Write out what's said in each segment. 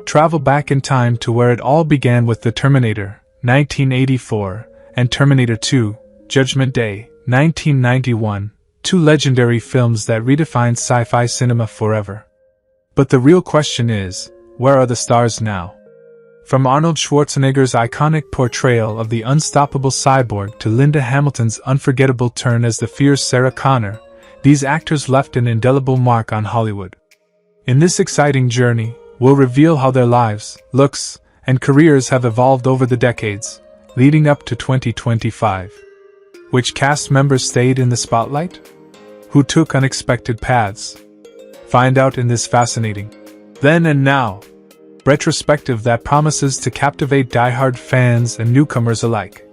Travel back in time to where it all began with The Terminator, 1984, and Terminator 2, Judgment Day, 1991, two legendary films that redefined sci-fi cinema forever. But the real question is, where are the stars now? From Arnold Schwarzenegger's iconic portrayal of the unstoppable cyborg to Linda Hamilton's unforgettable turn as the fierce Sarah Connor, these actors left an indelible mark on Hollywood. In this exciting journey, we'll reveal how their lives, looks, and careers have evolved over the decades, leading up to 2025. Which cast members stayed in the spotlight? Who took unexpected paths? Find out in this fascinating Then and Now retrospective that promises to captivate die-hard fans and newcomers alike.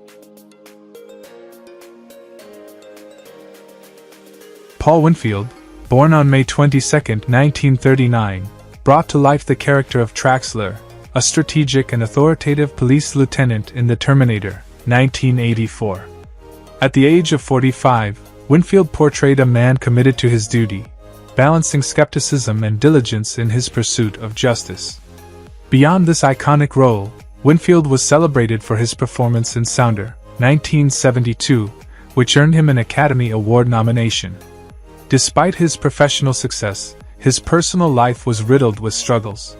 Paul Winfield, born on May 22, 1939, brought to life the character of Traxler, a strategic and authoritative police lieutenant in The Terminator, 1984. At the age of 45, Winfield portrayed a man committed to his duty, balancing skepticism and diligence in his pursuit of justice. Beyond this iconic role, Winfield was celebrated for his performance in Sounder, 1972, which earned him an Academy Award nomination. Despite his professional success, his personal life was riddled with struggles.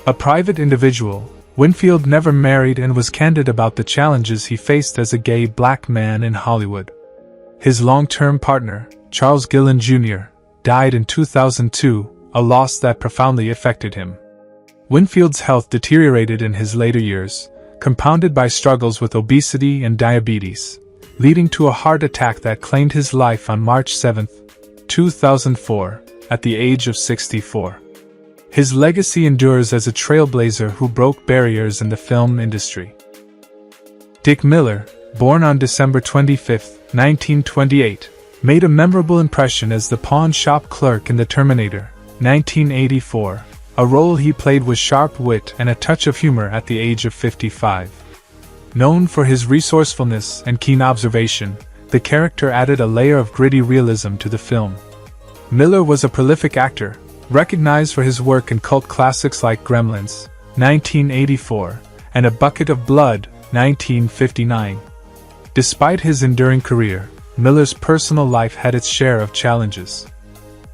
A private individual, Winfield never married and was candid about the challenges he faced as a gay black man in Hollywood. His long-term partner, Charles Gillen Jr., died in 2002, a loss that profoundly affected him. Winfield's health deteriorated in his later years, compounded by struggles with obesity and diabetes, leading to a heart attack that claimed his life on March 7, 2004, at the age of 64. His legacy endures as a trailblazer who broke barriers in the film industry. Dick Miller, born on December 25, 1928, made a memorable impression as the pawn shop clerk in The Terminator, 1984, a role he played with sharp wit and a touch of humor at the age of 55. Known for his resourcefulness and keen observation, the character added a layer of gritty realism to the film. Miller was a prolific actor, recognized for his work in cult classics like Gremlins, 1984, and A Bucket of Blood, 1959. Despite his enduring career, Miller's personal life had its share of challenges.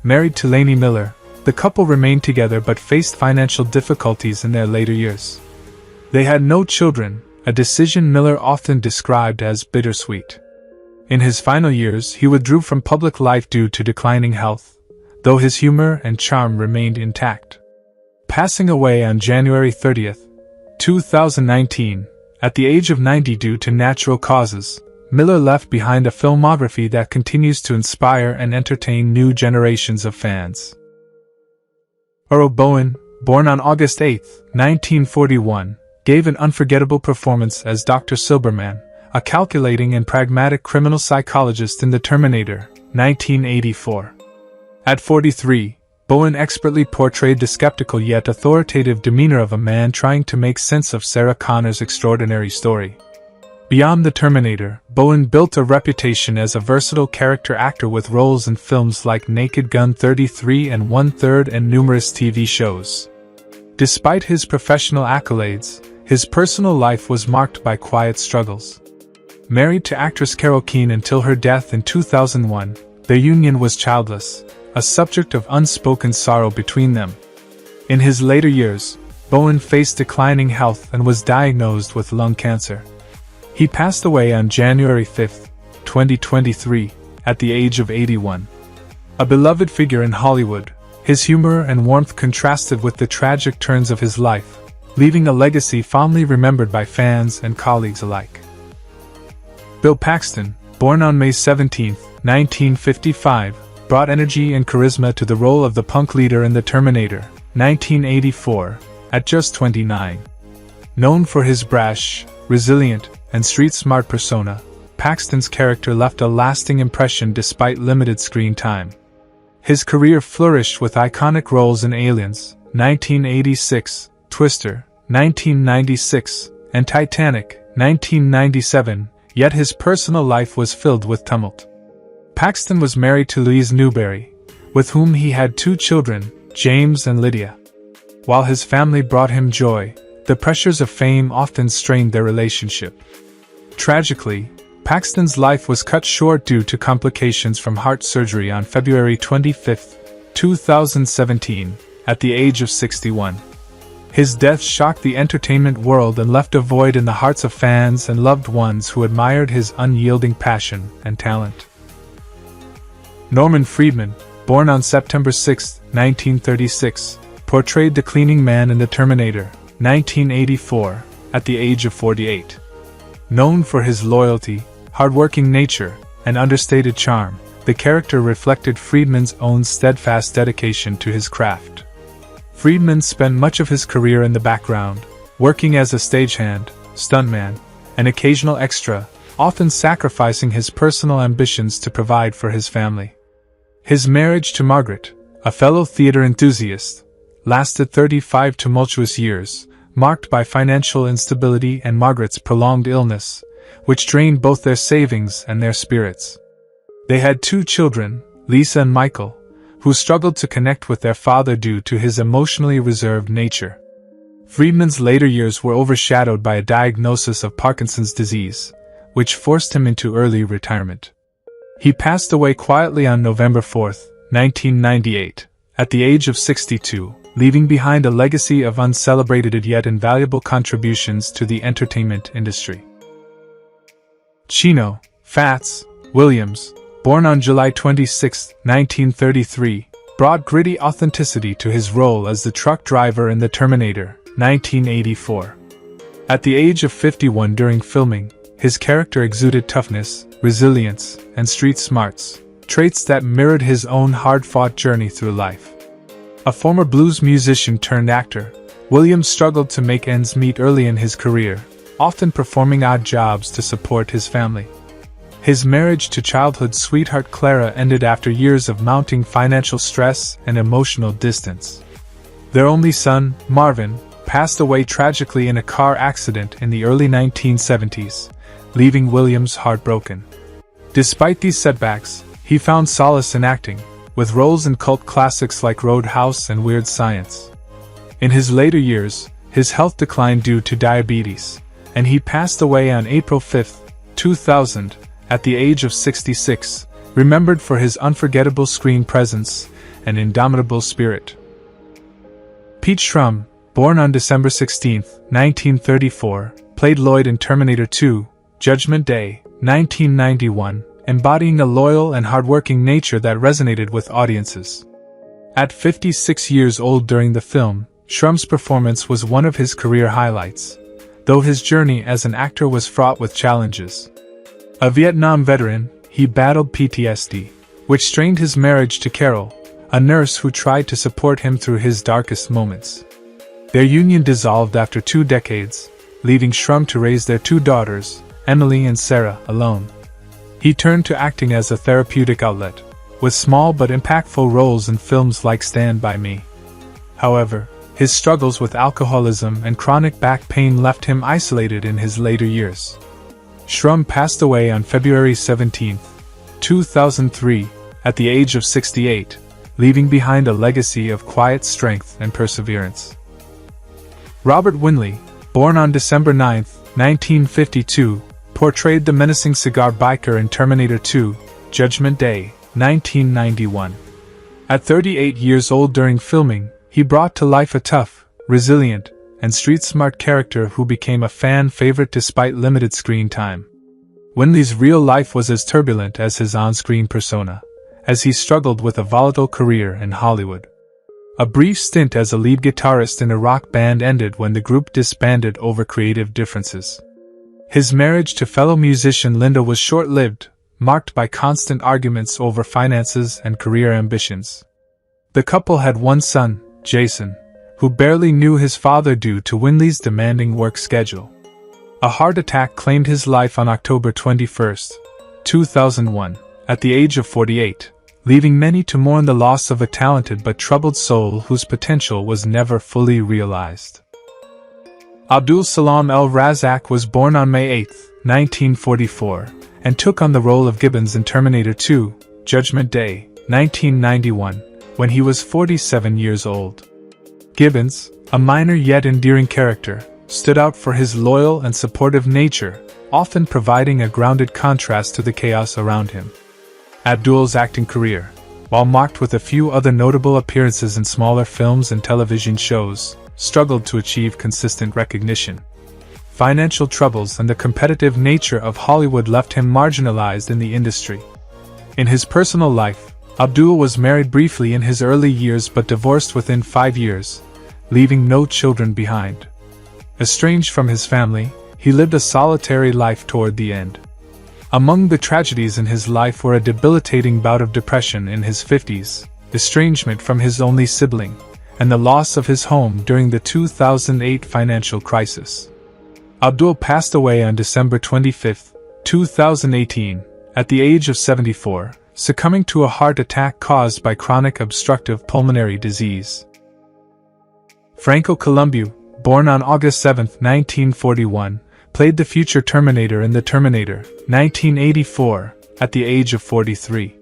Married to Lainey Miller, the couple remained together but faced financial difficulties in their later years. They had no children, a decision Miller often described as bittersweet. In his final years, he withdrew from public life due to declining health, though his humor and charm remained intact. Passing away on January 30, 2019, at the age of 90 due to natural causes, Miller left behind a filmography that continues to inspire and entertain new generations of fans. Earl Bowen, born on August 8, 1941, gave an unforgettable performance as Dr. Silberman, a calculating and pragmatic criminal psychologist in The Terminator, 1984. At 43, Bowen expertly portrayed the skeptical yet authoritative demeanor of a man trying to make sense of Sarah Connor's extraordinary story. Beyond The Terminator, Bowen built a reputation as a versatile character actor with roles in films like Naked Gun 33 and 1/3 and numerous TV shows. Despite his professional accolades, his personal life was marked by quiet struggles. Married to actress Carol Keen until her death in 2001, their union was childless, a subject of unspoken sorrow between them. In his later years, Bowen faced declining health and was diagnosed with lung cancer. He passed away on January 5, 2023, at the age of 81. A beloved figure in Hollywood, his humor and warmth contrasted with the tragic turns of his life, leaving a legacy fondly remembered by fans and colleagues alike. Bill Paxton, born on May 17, 1955, brought energy and charisma to the role of the punk leader in The Terminator, 1984, at just 29. Known for his brash, resilient, and street-smart persona, Paxton's character left a lasting impression despite limited screen time. His career flourished with iconic roles in Aliens, 1986, Twister, 1996, and Titanic, 1997, yet his personal life was filled with tumult. Paxton was married to Louise Newberry, with whom he had 2 children, James and Lydia. while his family brought him joy, the pressures of fame often strained their relationship. Tragically, Paxton's life was cut short due to complications from heart surgery on February 25, 2017, at the age of 61. His death shocked the entertainment world and left a void in the hearts of fans and loved ones who admired his unyielding passion and talent. Norman Freedman, born on September 6, 1936, portrayed the cleaning man in The Terminator, 1984, at the age of 48. Known for his loyalty, hard-working nature, and understated charm, the character reflected Freedman's own steadfast dedication to his craft. Freedman spent much of his career in the background, working as a stagehand, stuntman, and occasional extra, often sacrificing his personal ambitions to provide for his family. His marriage to Margaret, a fellow theater enthusiast, lasted 35 tumultuous years, marked by financial instability and Margaret's prolonged illness, which drained both their savings and their spirits. They had 2 children, Lisa and Michael, who struggled to connect with their father due to his emotionally reserved nature. Freedman's later years were overshadowed by a diagnosis of Parkinson's disease, which forced him into early retirement. He passed away quietly on November 4, 1998, at the age of 62, leaving behind a legacy of uncelebrated yet invaluable contributions to the entertainment industry. Chino Williams, born on July 26, 1933, brought gritty authenticity to his role as the truck driver in The Terminator, 1984. At the age of 51 during filming, his character exuded toughness, resilience, and street smarts, traits that mirrored his own hard-fought journey through life. A former blues musician turned actor, Williams struggled to make ends meet early in his career, often performing odd jobs to support his family. His marriage to childhood sweetheart Clara ended after years of mounting financial stress and emotional distance. Their only son, Marvin, passed away tragically in a car accident in the early 1970s, leaving Williams heartbroken. Despite these setbacks, he found solace in acting, with roles in cult classics like Roadhouse and Weird Science. In his later years, his health declined due to diabetes, and he passed away on April 5, 2000, at the age of 66, remembered for his unforgettable screen presence and indomitable spirit. Pete Shrum, born on December 16, 1934, played Lloyd in Terminator 2, Judgment Day, 1991, embodying a loyal and hardworking nature that resonated with audiences. At 56 years old during the film, Shrum's performance was one of his career highlights, though his journey as an actor was fraught with challenges. A Vietnam veteran, he battled PTSD, which strained his marriage to Carol, a nurse who tried to support him through his darkest moments. Their union dissolved after 2 decades, leaving Shrum to raise their 2 daughters, Emily and Sarah, alone. He turned to acting as a therapeutic outlet, with small but impactful roles in films like Stand By Me. However, his struggles with alcoholism and chronic back pain left him isolated in his later years. Shrum passed away on February 17, 2003, at the age of 68, leaving behind a legacy of quiet strength and perseverance. Robert Winley, born on December 9, 1952, portrayed the menacing cigar biker in Terminator 2, Judgment Day, 1991. At 38 years old during filming, he brought to life a tough, resilient, and street-smart character who became a fan favorite despite limited screen time. Winley's real life was as turbulent as his on-screen persona, as he struggled with a volatile career in Hollywood. A brief stint as a lead guitarist in a rock band ended when the group disbanded over creative differences. His marriage to fellow musician Linda was short-lived, marked by constant arguments over finances and career ambitions. The couple had 1 son, Jason, who barely knew his father due to Winley's demanding work schedule. A heart attack claimed his life on October 21, 2001, at the age of 48, leaving many to mourn the loss of a talented but troubled soul whose potential was never fully realized. Abdul Salam ElRazak was born on May 8, 1944, and took on the role of Gibbons in Terminator 2, Judgment Day, 1991, when he was 47 years old. Gibbons, A minor yet endearing character, stood out for his loyal and supportive nature, often providing a grounded contrast to the chaos around him. Abdul's acting career, while marked with a few other notable appearances in smaller films and television shows, struggled to achieve consistent recognition. Financial troubles and the competitive nature of Hollywood left him marginalized in the industry. In his personal life, Abdul was married briefly in his early years but divorced within 5 years, leaving no children behind. Estranged from his family, he lived a solitary life toward the end. Among the tragedies in his life were a debilitating bout of depression in his 50s, estrangement from his only sibling, and the loss of his home during the 2008 financial crisis. Abdul passed away on December 25, 2018, at the age of 74, succumbing to a heart attack caused by chronic obstructive pulmonary disease. Franco Columbus, born on August 7, 1941, played the future Terminator in The Terminator, 1984, at the age of 43.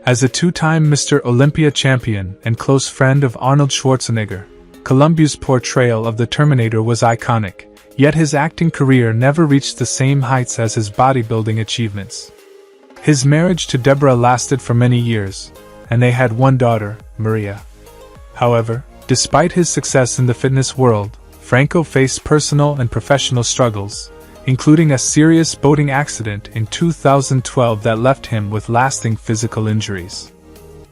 As a two-time Mr. Olympia champion and close friend of Arnold Schwarzenegger, Columbus' portrayal of the Terminator was iconic, yet his acting career never reached the same heights as his bodybuilding achievements. His marriage to Deborah lasted for many years, and they had one daughter, Maria. However, despite his success in the fitness world, Franco faced personal and professional struggles, including a serious boating accident in 2012 that left him with lasting physical injuries.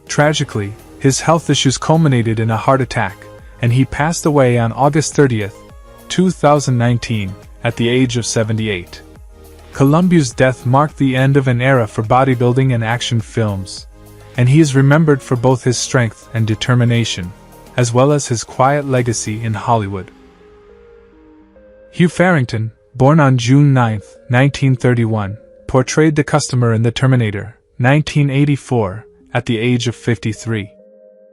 Tragically, his health issues culminated in a heart attack, and he passed away on August 30, 2019, at the age of 78. Columbus' death marked the end of an era for bodybuilding and action films, and he is remembered for both his strength and determination, as well as his quiet legacy in Hollywood. Hugh Farley, born on June 9, 1931, portrayed the customer in The Terminator, 1984, at the age of 53.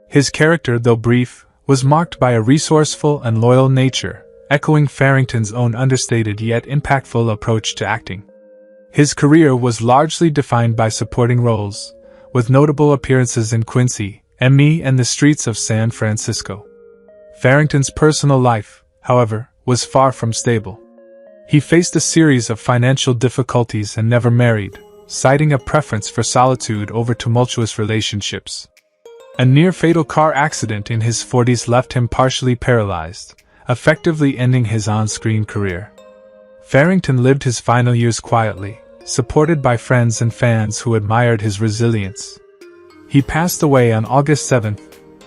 His character, though brief, was marked by a resourceful and loyal nature, echoing Farrington's own understated yet impactful approach to acting. His career was largely defined by supporting roles, with notable appearances in Quincy, Me and the Streets of San Francisco. Farrington's personal life, however, was far from stable. He faced a series of financial difficulties and never married, citing a preference for solitude over tumultuous relationships. A near-fatal car accident in his 40s left him partially paralyzed, effectively ending his on-screen career. Farrington lived his final years quietly, supported by friends and fans who admired his resilience. He passed away on August 7,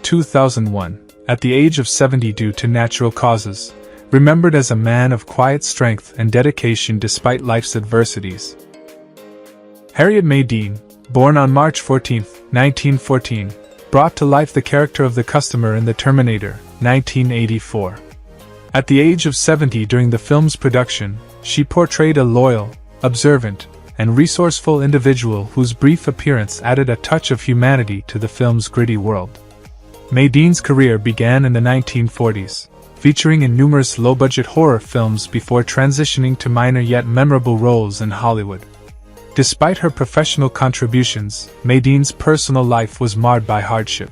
2001, at the age of 70 due to natural causes, remembered as a man of quiet strength and dedication despite life's adversities. Harriet Maen, born on March 14, 1914, brought to life the character of the customer in The Terminator, 1984. At the age of 70 during the film's production, she portrayed a loyal, observant, and resourceful individual whose brief appearance added a touch of humanity to the film's gritty world. Maen's career began in the 1940s, featuring in numerous low-budget horror films before transitioning to minor yet memorable roles in Hollywood. Despite her professional contributions, Maen's personal life was marred by hardship.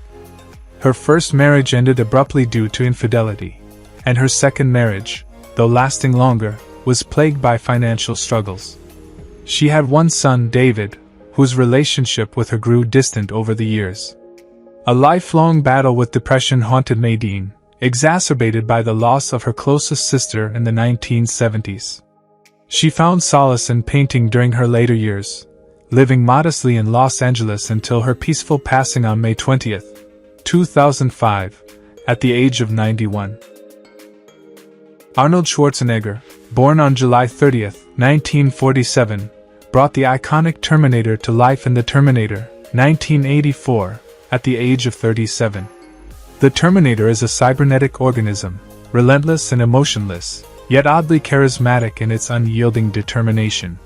Her first marriage ended abruptly due to infidelity, and her second marriage, though lasting longer, was plagued by financial struggles. She had one son, David, whose relationship with her grew distant over the years. A lifelong battle with depression haunted Maen, exacerbated by the loss of her closest sister in the 1970s. She found solace in painting during her later years, living modestly in Los Angeles until her peaceful passing on May 20, 2005, at the age of 91. Arnold Schwarzenegger, born on July 30, 1947, brought the iconic Terminator to life in The Terminator, 1984, at the age of 37. The Terminator is a cybernetic organism, relentless and emotionless, yet oddly charismatic in its unyielding determination.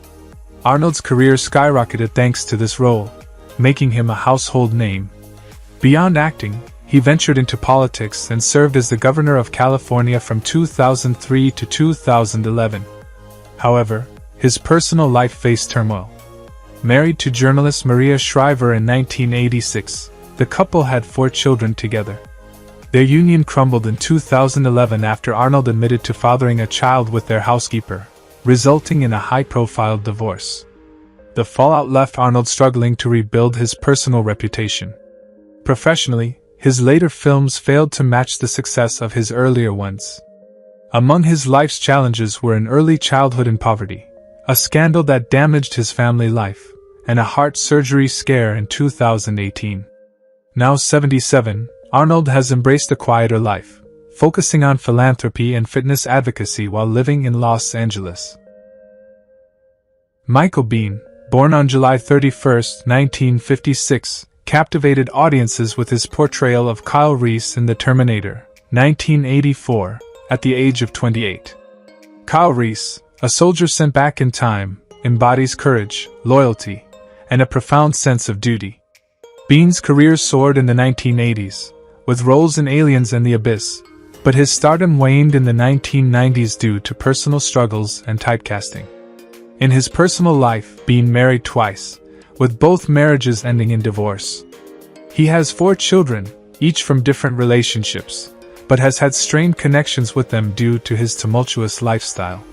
Arnold's career skyrocketed thanks to this role, making him a household name. Beyond acting, he ventured into politics and served as the governor of California from 2003 to 2011. However, his personal life faced turmoil. Married to journalist Maria Shriver in 1986, the couple had 4 children together. Their union crumbled in 2011 after Arnold admitted to fathering a child with their housekeeper, resulting in a high-profile divorce. The fallout left Arnold struggling to rebuild his personal reputation. Professionally, his later films failed to match the success of his earlier ones. Among his life's challenges were an early childhood in poverty, a scandal that damaged his family life, and a heart surgery scare in 2018. Now 77, Arnold has embraced a quieter life, focusing on philanthropy and fitness advocacy while living in Los Angeles. Michael Biehn, born on July 31, 1956, captivated audiences with his portrayal of Kyle Reese in The Terminator, 1984, at the age of 28. Kyle Reese, a soldier sent back in time, embodies courage, loyalty, and a profound sense of duty. Biehn's career soared in the 1980s, with roles in Aliens and The Abyss, but his stardom waned in the 1990s due to personal struggles and typecasting. In his personal life, Biehn married twice, with both marriages ending in divorce. He has 4 children, each from different relationships, but has had strained connections with them due to his tumultuous lifestyle.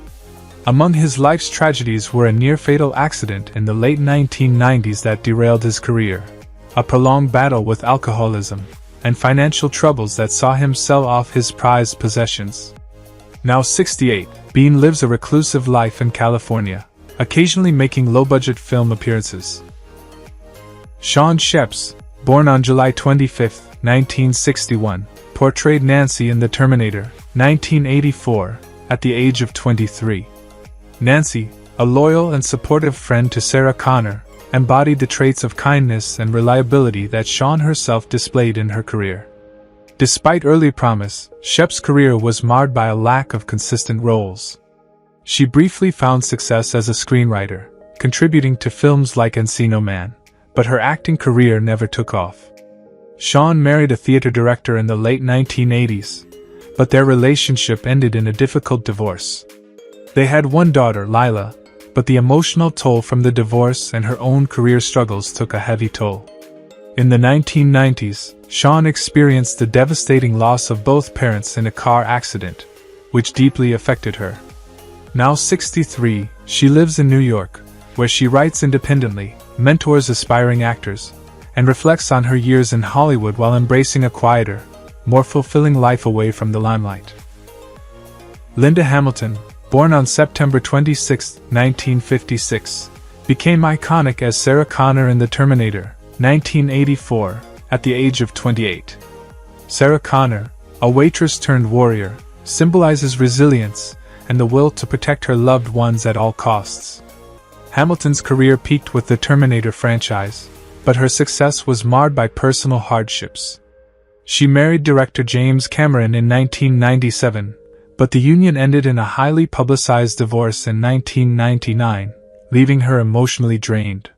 Among his life's tragedies were a near-fatal accident in the late 1990s that derailed his career, a prolonged battle with alcoholism, and financial troubles that saw him sell off his prized possessions. Now 68, Biehn lives a reclusive life in California, occasionally making low-budget film appearances. Sean Sheps, born on July 25, 1961, portrayed Nancy in The Terminator, 1984, at the age of 23. Nancy, a loyal and supportive friend to Sarah Connor, embodied the traits of kindness and reliability that Sean herself displayed in her career. Despite early promise, Shep's career was marred by a lack of consistent roles. She briefly found success as a screenwriter, contributing to films like Encino Man, but her acting career never took off. Sean married a theater director in the late 1980s, but their relationship ended in a difficult divorce. They had one daughter, Lila, but the emotional toll from the divorce and her own career struggles took a heavy toll. In the 1990s, Sean experienced the devastating loss of both parents in a car accident, which deeply affected her. Now 63, she lives in New York, where she writes independently, mentors aspiring actors, and reflects on her years in Hollywood while embracing a quieter, more fulfilling life away from the limelight. Linda Hamilton, born on September 26, 1956, became iconic as Sarah Connor in The Terminator, 1984, at the age of 28. Sarah Connor, a waitress-turned-warrior, symbolizes resilience and the will to protect her loved ones at all costs. Hamilton's career peaked with the Terminator franchise, but her success was marred by personal hardships. She married director James Cameron in 1997, but the union ended in a highly publicized divorce in 1999, leaving her emotionally drained.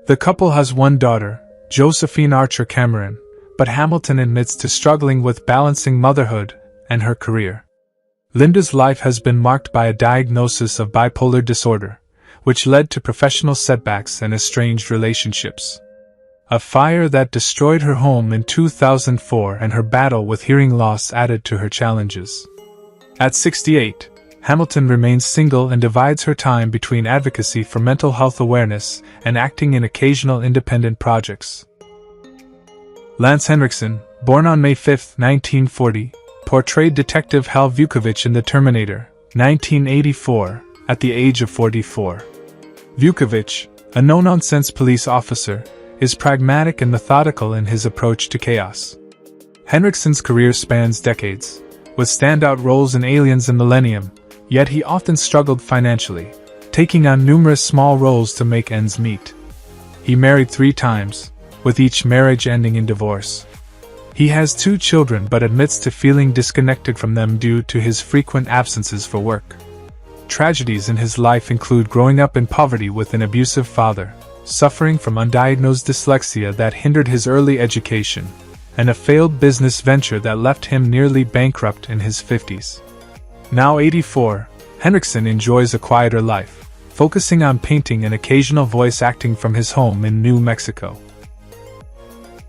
The couple has one daughter, Josephine Archer Cameron, but Hamilton admits to struggling with balancing motherhood and her career. Linda's life has been marked by a diagnosis of bipolar disorder, which led to professional setbacks and estranged relationships. A fire that destroyed her home in 2004 and her battle with hearing loss added to her challenges. At 68, Hamilton remains single and divides her time between advocacy for mental health awareness and acting in occasional independent projects. Lance Hendrickson, born on May 5, 1940, portrayed Detective Hal Vukovich in The Terminator, 1984, at the age of 44. Vukovich, a no-nonsense police officer, is pragmatic and methodical in his approach to chaos. Hendrickson's career spans decades, with standout roles in Aliens and Millennium, yet he often struggled financially, taking on numerous small roles to make ends meet. He married 3 times, with each marriage ending in divorce. He has 2 children but admits to feeling disconnected from them due to his frequent absences for work. Tragedies in his life include growing up in poverty with an abusive father, suffering from undiagnosed dyslexia that hindered his early education, and a failed business venture that left him nearly bankrupt in his 50s. Now 84, Hendrickson enjoys a quieter life, focusing on painting and occasional voice acting from his home in New Mexico.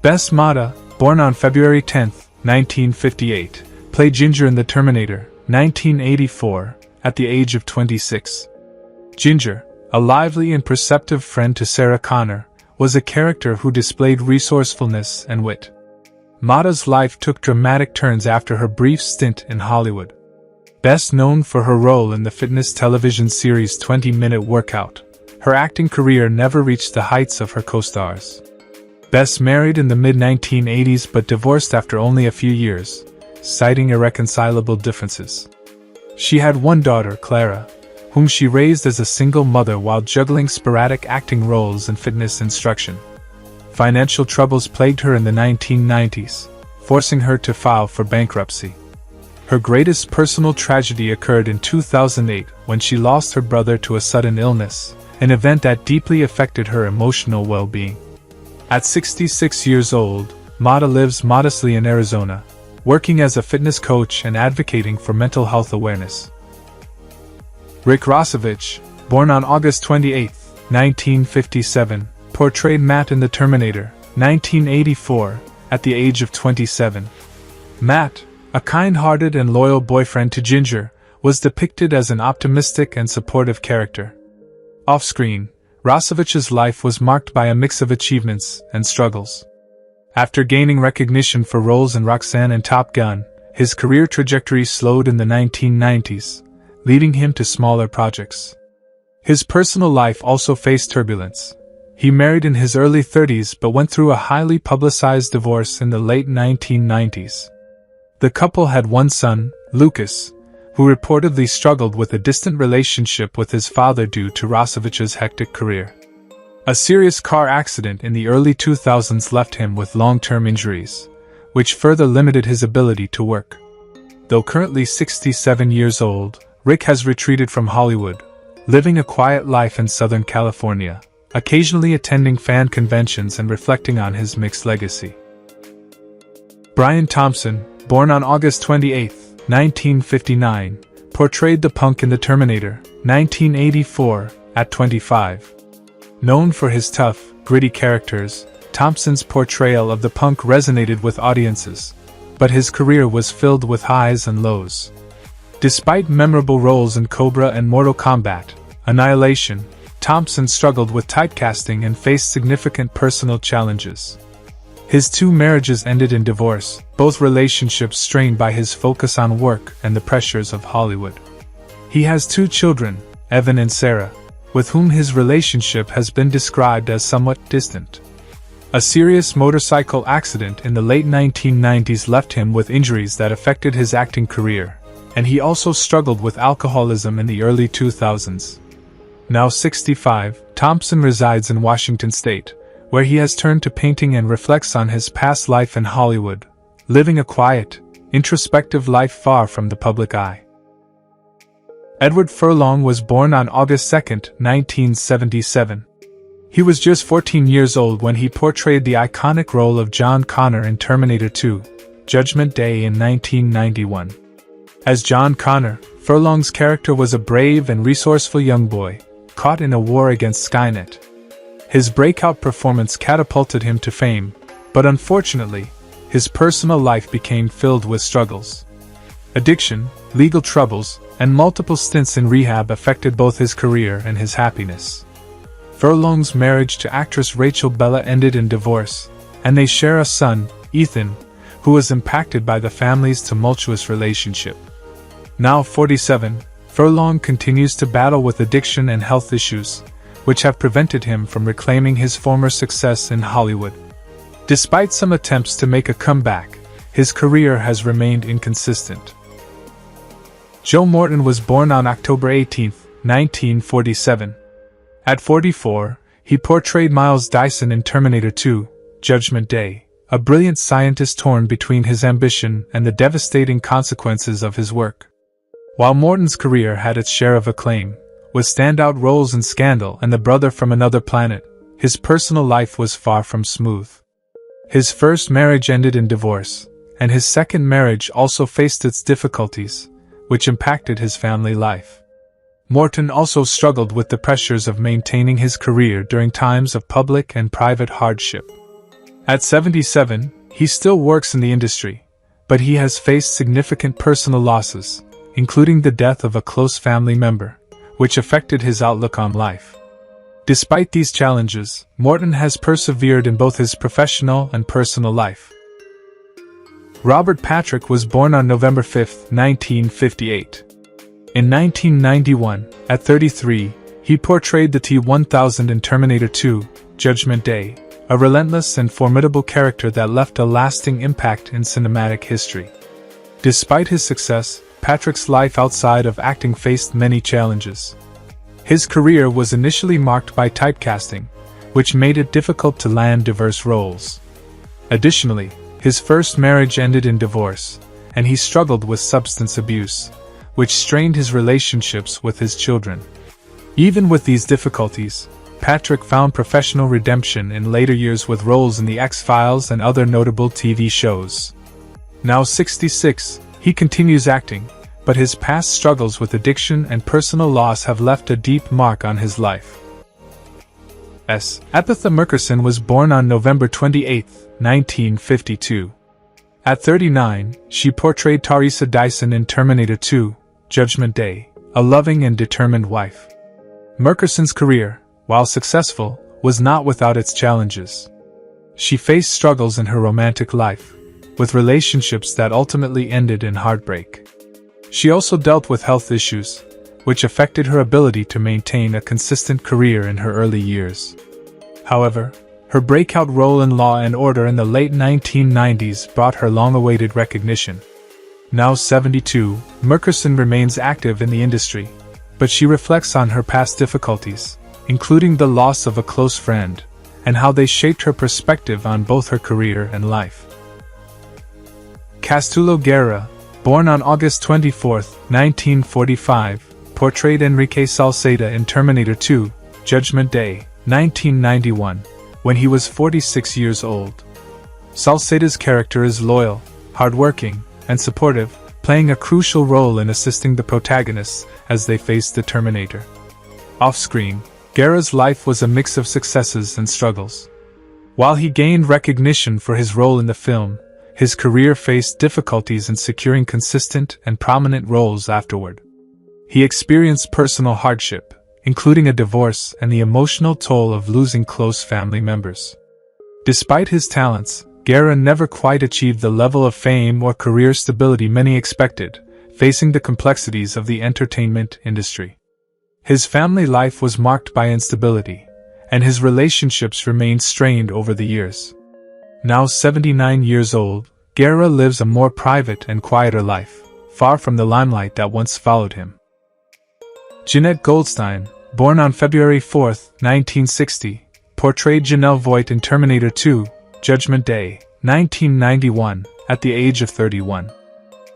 Bess Mata, born on February 10, 1958, played Ginger in The Terminator, 1984, at the age of 26. Ginger, a lively and perceptive friend to Sarah Connor, was a character who displayed resourcefulness and wit. Mata's life took dramatic turns after her brief stint in Hollywood. Best known for her role in the fitness television series 20-Minute Workout, her acting career never reached the heights of her co-stars. Best married in the mid-1980s but divorced after only a few years, citing irreconcilable differences. She had one daughter, Clara, whom she raised as a single mother while juggling sporadic acting roles and fitness instruction. Financial troubles plagued her in the 1990s, forcing her to file for bankruptcy. Her greatest personal tragedy occurred in 2008 when she lost her brother to a sudden illness, an event that deeply affected her emotional well-being. At 66 years old, Mata lives modestly in Arizona, working as a fitness coach and advocating for mental health awareness. Rick Rosovich, born on August 28, 1957, portrayed Matt in The Terminator, 1984, at the age of 27. Matt, a kind-hearted and loyal boyfriend to Ginger, was depicted as an optimistic and supportive character. Off-screen, Rosovich's life was marked by a mix of achievements and struggles. After gaining recognition for roles in Roxanne and Top Gun, his career trajectory slowed in the 1990s, leading him to smaller projects. His personal life also faced turbulence. He married in his early 30s but went through a highly publicized divorce in the late 1990s. The couple had one son, Lucas, who reportedly struggled with a distant relationship with his father due to Rosovich's hectic career. A serious car accident in the early 2000s left him with long-term injuries, which further limited his ability to work. Though currently 67 years old, Rick has retreated from Hollywood, living a quiet life in Southern California, occasionally attending fan conventions and reflecting on his mixed legacy. Brian Thompson, born on August 28, 1959, portrayed the punk in The Terminator, 1984, at 25. Known for his tough, gritty characters, Thompson's portrayal of the punk resonated with audiences, but his career was filled with highs and lows. Despite memorable roles in Cobra and Mortal Kombat: Annihilation, Thompson struggled with typecasting and faced significant personal challenges. His 2 marriages ended in divorce, both relationships strained by his focus on work and the pressures of Hollywood. He has 2 children, Evan and Sarah, with whom his relationship has been described as somewhat distant. A serious motorcycle accident in the late 1990s left him with injuries that affected his acting career, and he also struggled with alcoholism in the early 2000s. Now 65, Thompson resides in Washington State, where he has turned to painting and reflects on his past life in Hollywood, living a quiet, introspective life far from the public eye. Edward Furlong was born on August 2, 1977. He was just 14 years old when he portrayed the iconic role of John Connor in Terminator 2: Judgment Day in 1991. As John Connor, Furlong's character was a brave and resourceful young boy, caught in a war against Skynet. His breakout performance catapulted him to fame, but unfortunately, his personal life became filled with struggles. Addiction, legal troubles, and multiple stints in rehab affected both his career and his happiness. Furlong's marriage to actress Rachel Bella ended in divorce, and they share a son, Ethan, who was impacted by the family's tumultuous relationship. Now 47, Furlong continues to battle with addiction and health issues, which have prevented him from reclaiming his former success in Hollywood. Despite some attempts to make a comeback, his career has remained inconsistent. Joe Morton was born on October 18, 1947. At 44, he portrayed Miles Dyson in Terminator 2: Judgment Day, a brilliant scientist torn between his ambition and the devastating consequences of his work. While Morton's career had its share of acclaim, with standout roles in Scandal and The Brother from Another Planet, his personal life was far from smooth. His first marriage ended in divorce, and his second marriage also faced its difficulties, which impacted his family life. Morton also struggled with the pressures of maintaining his career during times of public and private hardship. At 77, he still works in the industry, but he has faced significant personal losses, including the death of a close family member, which affected his outlook on life. Despite these challenges, Morton has persevered in both his professional and personal life. Robert Patrick was born on November 5, 1958. In 1991, at 33, he portrayed the T-1000 in Terminator 2, Judgment Day, a relentless and formidable character that left a lasting impact in cinematic history. Despite his success, Patrick's life outside of acting faced many challenges. His career was initially marked by typecasting, which made it difficult to land diverse roles. Additionally, his first marriage ended in divorce, and he struggled with substance abuse, which strained his relationships with his children. Even with these difficulties, Patrick found professional redemption in later years with roles in The X-Files and other notable TV shows. Now 66, he continues acting, but his past struggles with addiction and personal loss have left a deep mark on his life. Epatha Merkerson was born on November 28, 1952. At 39, she portrayed Teresa Dyson in Terminator 2, Judgment Day, a loving and determined wife. Merkerson's career, while successful, was not without its challenges. She faced struggles in her romantic life, with relationships that ultimately ended in heartbreak. She also dealt with health issues, which affected her ability to maintain a consistent career in her early years. However, her breakout role in Law and Order in the late 1990s brought her long-awaited recognition. Now 72, Merkerson remains active in the industry, but she reflects on her past difficulties, including the loss of a close friend, and how they shaped her perspective on both her career and life. Castulo Guerra, born on August 24, 1945, portrayed Enrique Sala in Terminator 2, Judgment Day, 1991, when he was 46 years old. Salcedo's character is loyal, hardworking, and supportive, playing a crucial role in assisting the protagonists as they face the Terminator. Off-screen, Guerra's life was a mix of successes and struggles. While he gained recognition for his role in the film, his career faced difficulties in securing consistent and prominent roles afterward. He experienced personal hardship, including a divorce and the emotional toll of losing close family members. Despite his talents, Guerra never quite achieved the level of fame or career stability many expected, facing the complexities of the entertainment industry. His family life was marked by instability, and his relationships remained strained over the years. Now 79 years old, Guerra lives a more private and quieter life, far from the limelight that once followed him. Janette Goldstein, born on February 4, 1960, portrayed Janelle Voight in Terminator 2, Judgment Day, 1991, at the age of 31.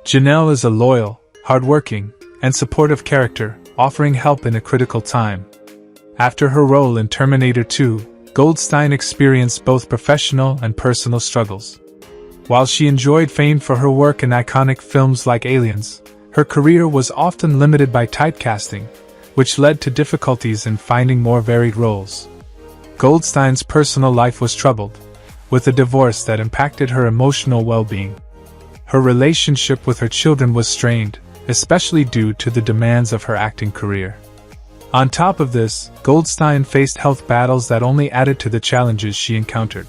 Janelle is a loyal, hardworking, and supportive character, offering help in a critical time. After her role in Terminator 2, Goldstein experienced both professional and personal struggles. While she enjoyed fame for her work in iconic films like Aliens, her career was often limited by typecasting, which led to difficulties in finding more varied roles. Goldstein's personal life was troubled, with a divorce that impacted her emotional well-being. Her relationship with her children was strained, especially due to the demands of her acting career. On top of this, Goldstein faced health battles that only added to the challenges she encountered.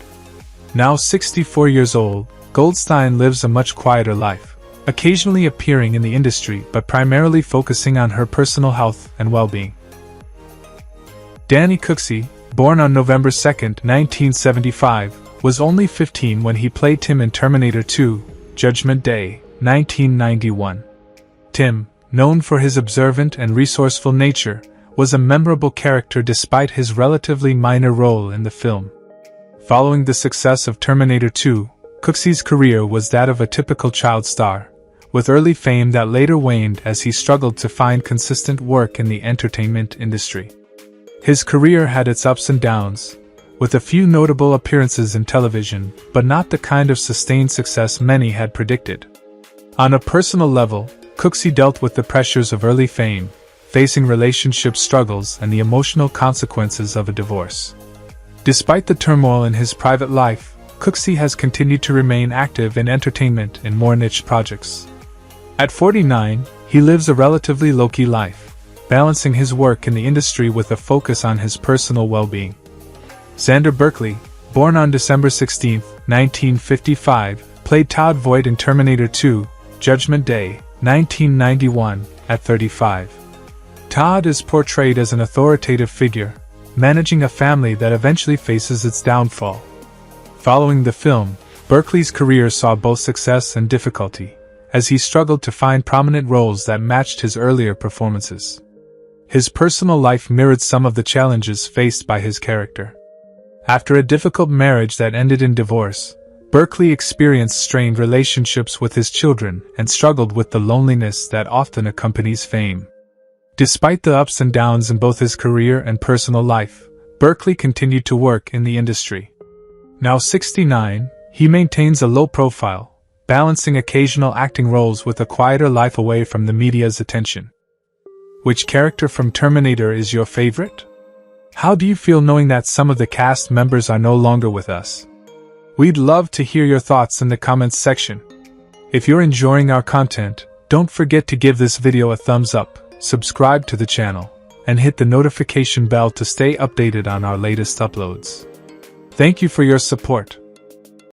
Now 64 years old, Goldstein lives a much quieter life, occasionally appearing in the industry but primarily focusing on her personal health and well-being. Danny Cooksey, born on November 2, 1975, was only 15 when he played Tim in Terminator 2, Judgment Day, 1991. Tim, known for his observant and resourceful nature, was a memorable character despite his relatively minor role in the film. Following the success of Terminator 2, Cooksey's career was that of a typical child star, with early fame that later waned as he struggled to find consistent work in the entertainment industry. His career had its ups and downs, with a few notable appearances in television, but not the kind of sustained success many had predicted. On a personal level, Cooksey dealt with the pressures of early fame, facing relationship struggles and the emotional consequences of a divorce. Despite the turmoil in his private life, Cooksey has continued to remain active in entertainment and more niche projects. At 49, he lives a relatively low-key life, balancing his work in the industry with a focus on his personal well-being. Xander Berkeley, born on December 16, 1955, played Todd Voight in Terminator 2, Judgment Day, 1991, at 35. Todd is portrayed as an authoritative figure, managing a family that eventually faces its downfall. Following the film, Berkeley's career saw both success and difficulty, as he struggled to find prominent roles that matched his earlier performances. His personal life mirrored some of the challenges faced by his character. After a difficult marriage that ended in divorce, Berkeley experienced strained relationships with his children and struggled with the loneliness that often accompanies fame. Despite the ups and downs in both his career and personal life, Berkeley continued to work in the industry. Now 69, he maintains a low profile, balancing occasional acting roles with a quieter life away from the media's attention. Which character from Terminator is your favorite? How do you feel knowing that some of the cast members are no longer with us? We'd love to hear your thoughts in the comments section. If you're enjoying our content, don't forget to give this video a thumbs up, subscribe to the channel, and hit the notification bell to stay updated on our latest uploads. Thank you for your support.